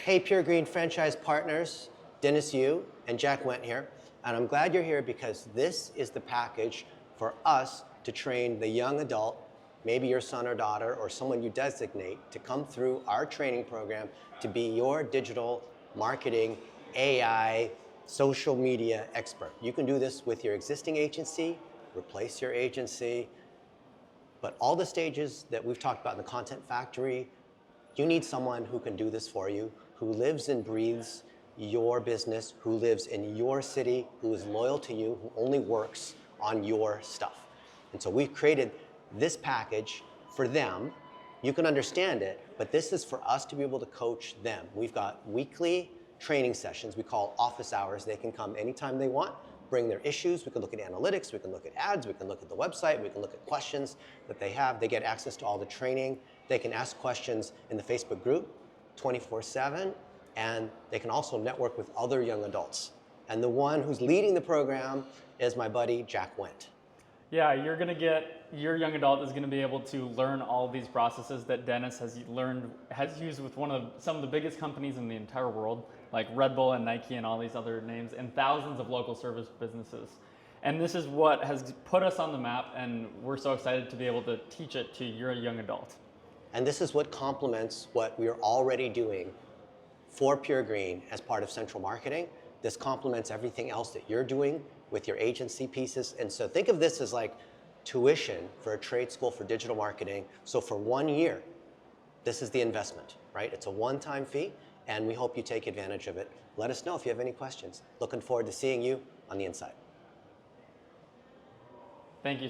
Hey, Pure Green franchise partners, Dennis Yu and Jack Wendt here. And I'm glad you're here because this is the package for us to train the young adult, maybe your son or daughter or someone you designate to come through our training program to be your digital marketing, AI, social media expert. You can do this with your existing agency, replace your agency, but all the stages that we've talked about in the Content Factory, you need someone who can do this for you, who lives and breathes your business, who lives in your city, who is loyal to you, who only works on your stuff. And so we've created this package for them. You can understand it, but this is for us to be able to coach them. We've got weekly training sessions we call office hours. They can come anytime they want, bring their issues. We can look at analytics, we can look at ads, we can look at the website, we can look at questions that they have. They get access to all the training. They can ask questions in the Facebook group 24/7, and they can also network with other young adults. And the one who's leading the program is my buddy, Jack Wendt. Yeah, your young adult is gonna be able to learn all of these processes that Dennis has used with some of the biggest companies in the entire world, like Red Bull and Nike and all these other names, and thousands of local service businesses. And this is what has put us on the map, and we're so excited to be able to teach it to your young adult. And this is what complements what we are already doing for Pure Green as part of central marketing. This complements everything else that you're doing with your agency pieces. And so think of this as like tuition for a trade school for digital marketing. So for 1 year, this is the investment, right? It's a one-time fee, and we hope you take advantage of it. Let us know if you have any questions. Looking forward to seeing you on the inside. Thank you.